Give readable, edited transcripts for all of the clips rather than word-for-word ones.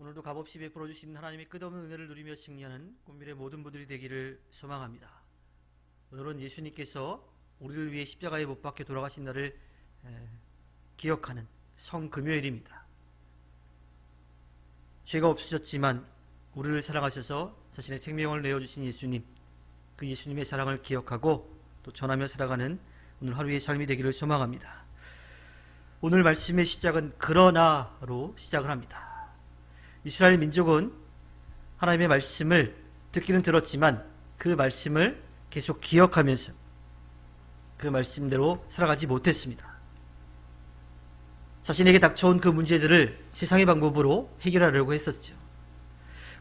오늘도 값없이 베풀어 주신 하나님의 끝없는 은혜를 누리며 승리하는 꿈밀의 모든 분들이 되기를 소망합니다. 오늘은 예수님께서 우리를 위해 십자가에 못 박혀 돌아가신 날을 기억하는 성금요일입니다. 죄가 없으셨지만 우리를 사랑하셔서 자신의 생명을 내어주신 예수님, 그 예수님의 사랑을 기억하고 또 전하며 살아가는 오늘 하루의 삶이 되기를 소망합니다. 오늘 말씀의 시작은 그러나로 시작을 합니다. 이스라엘 민족은 하나님의 말씀을 듣기는 들었지만 그 말씀을 계속 기억하면서 그 말씀대로 살아가지 못했습니다. 자신에게 닥쳐온 그 문제들을 세상의 방법으로 해결하려고 했었죠.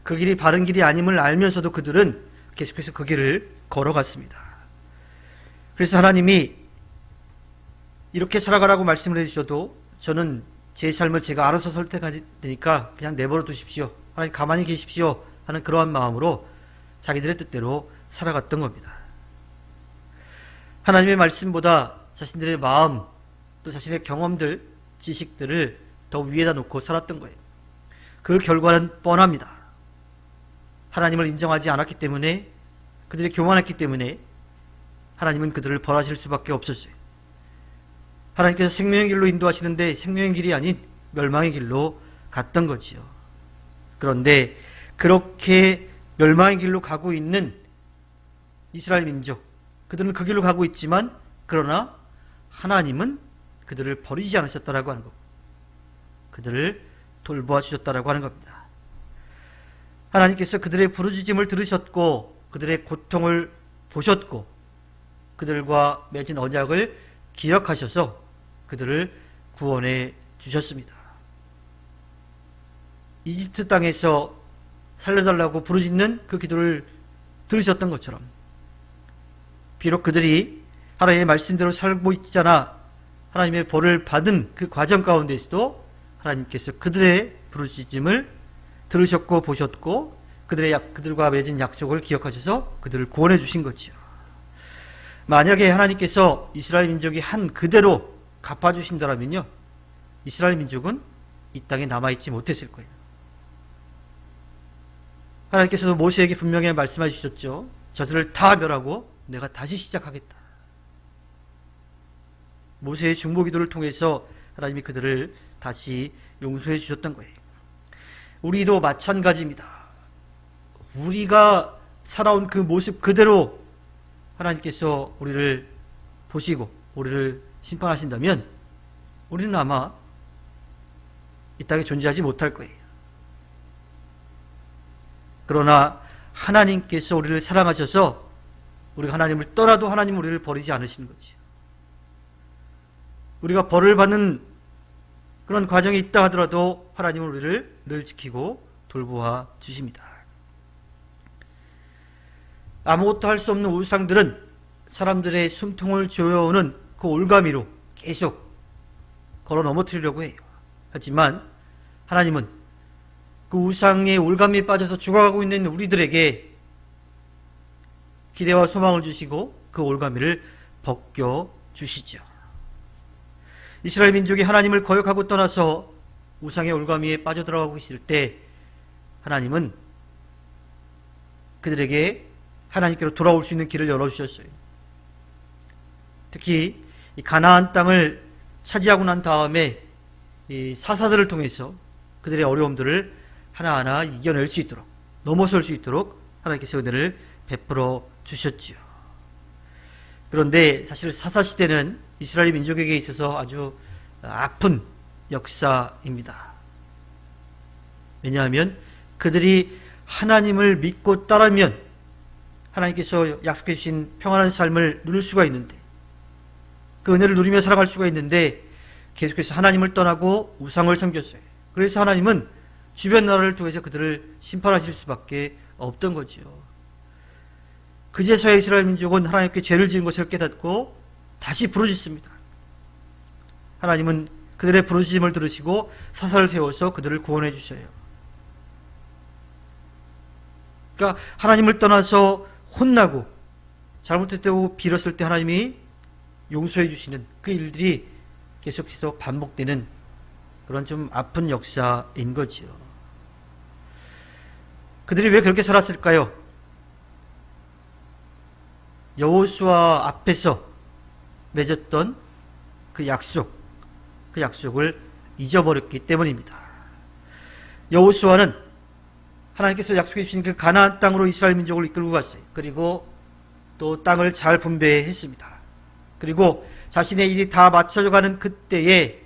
그 길이 바른 길이 아님을 알면서도 그들은 계속해서 그 길을 걸어갔습니다. 그래서 하나님이 이렇게 살아가라고 말씀을 해주셔도 저는 제 삶을 제가 알아서 선택할 테니까 그냥 내버려 두십시오, 하나님 가만히 계십시오 하는 그러한 마음으로 자기들의 뜻대로 살아갔던 겁니다. 하나님의 말씀보다 자신들의 마음 또 자신의 경험들, 지식들을 더 위에다 놓고 살았던 거예요. 그 결과는 뻔합니다. 하나님을 인정하지 않았기 때문에, 그들이 교만했기 때문에 하나님은 그들을 벌하실 수밖에 없었어요. 하나님께서 생명의 길로 인도하시는데 생명의 길이 아닌 멸망의 길로 갔던 거지요. 그런데 그렇게 멸망의 길로 가고 있는 이스라엘 민족, 그들은 그 길로 가고 있지만 그러나 하나님은 그들을 버리지 않으셨다라고 하는 겁니다. 그들을 돌보아 주셨다라고 하는 겁니다. 하나님께서 그들의 부르짖음을 들으셨고 그들의 고통을 보셨고 그들과 맺은 언약을 기억하셔서 그들을 구원해 주셨습니다. 이집트 땅에서 살려달라고 부르짖는 그 기도를 들으셨던 것처럼 비록 그들이 하나님의 말씀대로 살고 있잖아 하나님의 벌을 받은 그 과정 가운데서도 하나님께서 그들의 부르짖음을 들으셨고 보셨고 그들과 맺은 약속을 기억하셔서 그들을 구원해 주신 거지요. 만약에 하나님께서 이스라엘 민족이 한 그대로 갚아주신다면요, 이스라엘 민족은 이 땅에 남아있지 못했을 거예요. 하나님께서도 모세에게 분명히 말씀해 주셨죠. 저들을 다 멸하고 내가 다시 시작하겠다. 모세의 중보기도를 통해서 하나님이 그들을 다시 용서해 주셨던 거예요. 우리도 마찬가지입니다. 우리가 살아온 그 모습 그대로 하나님께서 우리를 보시고 우리를 심판하신다면 우리는 아마 이 땅에 존재하지 못할 거예요. 그러나 하나님께서 우리를 사랑하셔서 우리가 하나님을 떠나도 하나님은 우리를 버리지 않으시는 거죠. 우리가 벌을 받는 그런 과정이 있다 하더라도 하나님은 우리를 늘 지키고 돌보아 주십니다. 아무것도 할 수 없는 우상들은 사람들의 숨통을 조여오는 그 올가미로 계속 걸어 넘어뜨리려고 해요. 하지만 하나님은 그 우상의 올가미에 빠져서 죽어가고 있는 우리들에게 기대와 소망을 주시고 그 올가미를 벗겨 주시죠. 이스라엘 민족이 하나님을 거역하고 떠나서 우상의 올가미에 빠져들어가고 있을 때 하나님은 그들에게 하나님께로 돌아올 수 있는 길을 열어주셨어요. 특히 이 가나안 땅을 차지하고 난 다음에 이 사사들을 통해서 그들의 어려움들을 하나하나 이겨낼 수 있도록, 넘어설 수 있도록 하나님께서 은혜를 베풀어 주셨지요. 그런데 사실 사사시대는 이스라엘 민족에게 있어서 아주 아픈 역사입니다. 왜냐하면 그들이 하나님을 믿고 따르면 하나님께서 약속해 주신 평안한 삶을 누릴 수가 있는데, 그 은혜를 누리며 살아갈 수가 있는데 계속해서 하나님을 떠나고 우상을 섬겼어요. 그래서 하나님은 주변 나라를 통해서 그들을 심판하실 수밖에 없던 거지요. 그제서야 이스라엘 민족은 하나님께 죄를 지은 것을 깨닫고 다시 부르짖습니다. 하나님은 그들의 부르짖음을 들으시고 사사를 세워서 그들을 구원해 주셔요. 그러니까 하나님을 떠나서 혼나고 잘못했다고 빌었을 때 하나님이 용서해 주시는 그 일들이 계속해서 반복되는 그런 좀 아픈 역사인 거지요. 그들이 왜 그렇게 살았을까요? 여호수아 앞에서 맺었던 그 약속을 잊어버렸기 때문입니다. 여호수아는 하나님께서 약속해 주신 그 가나안 땅으로 이스라엘 민족을 이끌고 갔어요. 그리고 또 땅을 잘 분배했습니다. 그리고 자신의 일이 다 맞춰져가는 그때에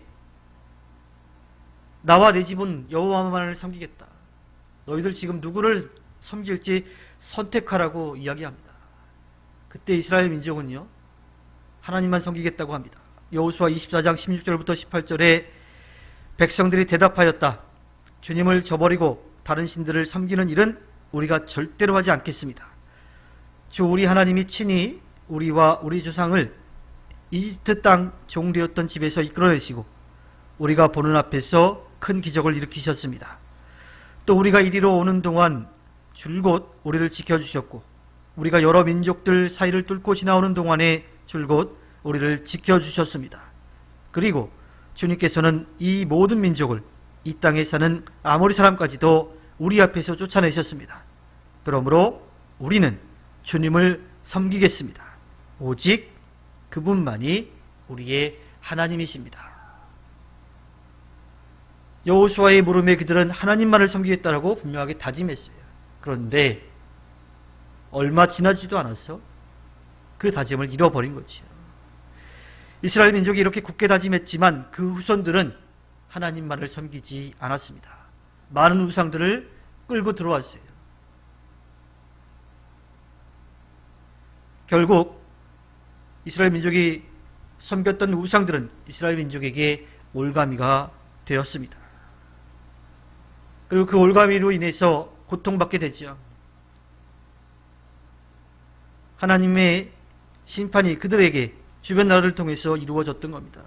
나와 내 집은 여호와만을 섬기겠다. 너희들 지금 누구를 섬길지 선택하라고 이야기합니다. 그때 이스라엘 민족은요, 하나님만 섬기겠다고 합니다. 여호수아 24장 16절부터 18절에 백성들이 대답하였다. 주님을 저버리고 다른 신들을 섬기는 일은 우리가 절대로 하지 않겠습니다. 주 우리 하나님이 친히 우리와 우리 조상을 이집트 땅 종되었던 집에서 이끌어내시고 우리가 보는 앞에서 큰 기적을 일으키셨습니다. 또 우리가 이리로 오는 동안 줄곧 우리를 지켜주셨고 우리가 여러 민족들 사이를 뚫고 지나오는 동안에 줄곧 우리를 지켜주셨습니다. 그리고 주님께서는 이 모든 민족을 이 땅에 사는 아모리 사람까지도 우리 앞에서 쫓아내셨습니다. 그러므로 우리는 주님을 섬기겠습니다. 오직 그분만이 우리의 하나님이십니다. 여호수아의 물음에 그들은 하나님만을 섬기겠다라고 분명하게 다짐했어요. 그런데 얼마 지나지도 않아서 그 다짐을 잃어버린 거지요. 이스라엘 민족이 이렇게 굳게 다짐했지만 그 후손들은 하나님만을 섬기지 않았습니다. 많은 우상들을 끌고 들어왔어요. 결국 이스라엘 민족이 섬겼던 우상들은 이스라엘 민족에게 올가미가 되었습니다. 그리고 그 올가미로 인해서 고통받게 되죠. 하나님의 심판이 그들에게 주변 나라를 통해서 이루어졌던 겁니다.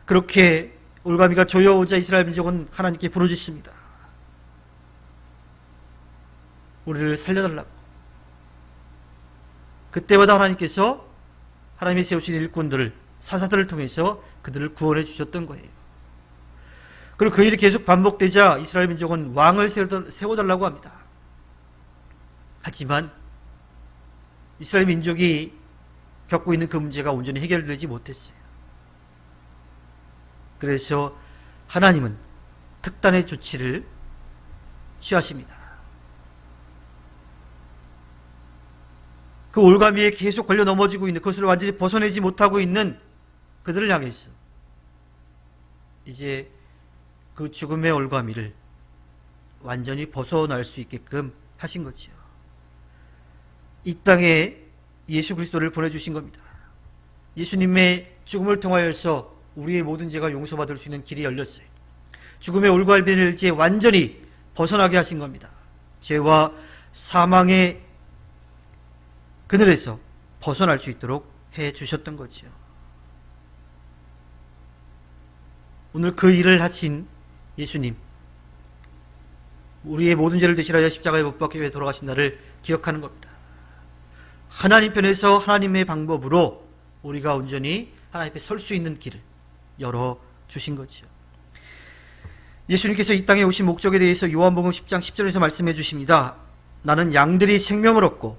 그렇게 올가미가 조여오자 이스라엘 민족은 하나님께 부르짖습니다. 우리를 살려달라고. 그때마다 하나님께서 하나님이 세우신 일꾼들을, 사사들을 통해서 그들을 구원해 주셨던 거예요. 그리고 그 일이 계속 반복되자 이스라엘 민족은 왕을 세워달라고 합니다. 하지만 이스라엘 민족이 겪고 있는 그 문제가 온전히 해결되지 못했어요. 그래서 하나님은 특단의 조치를 취하십니다. 그 올가미에 계속 걸려 넘어지고 있는, 그것을 완전히 벗어내지 못하고 있는 그들을 향해서 이제 그 죽음의 올가미를 완전히 벗어날 수 있게끔 하신 거지요. 이 땅에 예수 그리스도를 보내주신 겁니다. 예수님의 죽음을 통하여서 우리의 모든 죄가 용서받을 수 있는 길이 열렸어요. 죽음의 올가미를 이제 완전히 벗어나게 하신 겁니다. 죄와 사망의 그늘에서 벗어날 수 있도록 해주셨던 거지요. 오늘 그 일을 하신 예수님, 우리의 모든 죄를 대신하여 십자가에 못 박혀 위해 돌아가신 날을 기억하는 겁니다. 하나님 편에서 하나님의 방법으로 우리가 온전히 하나님 앞에 설 수 있는 길을 열어주신 거죠. 예수님께서 이 땅에 오신 목적에 대해서 요한복음 10장 10절에서 말씀해 주십니다. 나는 양들이 생명을 얻고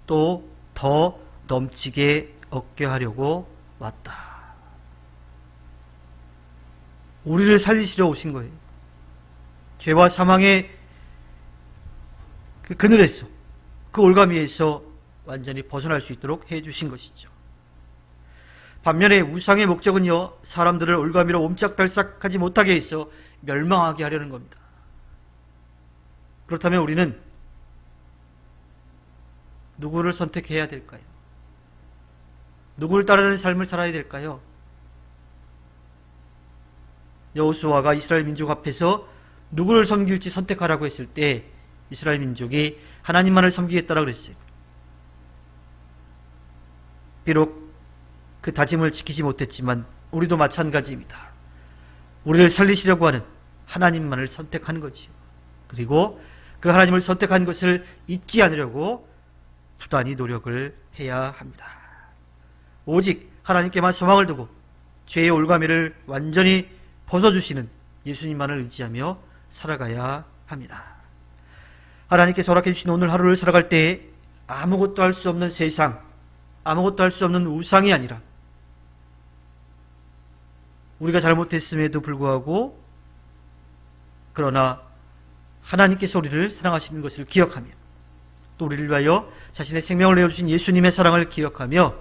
또 더 넘치게 얻게 하려고 왔다. 우리를 살리시러 오신 거예요. 죄와 사망의 그 그늘에서, 그 올가미에서 완전히 벗어날 수 있도록 해주신 것이죠. 반면에 우상의 목적은요, 사람들을 올가미로 옴짝달싹하지 못하게 해서 멸망하게 하려는 겁니다. 그렇다면 우리는 누구를 선택해야 될까요? 누구를 따르는 삶을 살아야 될까요? 여호수아가 이스라엘 민족 앞에서 누구를 섬길지 선택하라고 했을 때 이스라엘 민족이 하나님만을 섬기겠다라고 그랬어요. 비록 그 다짐을 지키지 못했지만 우리도 마찬가지입니다. 우리를 살리시려고 하는 하나님만을 선택하는 거지요. 그리고 그 하나님을 선택한 것을 잊지 않으려고 부단히 노력을 해야 합니다. 오직 하나님께만 소망을 두고 죄의 올가미를 완전히 벗어주시는 예수님만을 의지하며 살아가야 합니다. 하나님께서 허락해 주신 오늘 하루를 살아갈 때 아무것도 할 수 없는 세상, 아무것도 할 수 없는 우상이 아니라 우리가 잘못했음에도 불구하고 그러나 하나님께서 우리를 사랑하시는 것을 기억하며 또 우리를 위하여 자신의 생명을 내어주신 예수님의 사랑을 기억하며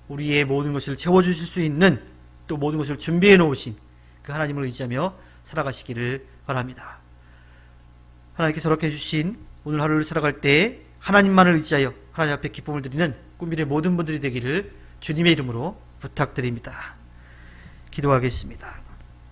우리의 모든 것을 채워주실 수 있는 또 모든 것을 준비해 놓으신 그 하나님을 의지하며 살아가시기를 바랍니다. 하나님께서 허락해 주신 오늘 하루를 살아갈 때 하나님만을 의지하여 하나님 앞에 기쁨을 드리는 꿈미래 모든 분들이 되기를 주님의 이름으로 부탁드립니다. 기도하겠습니다.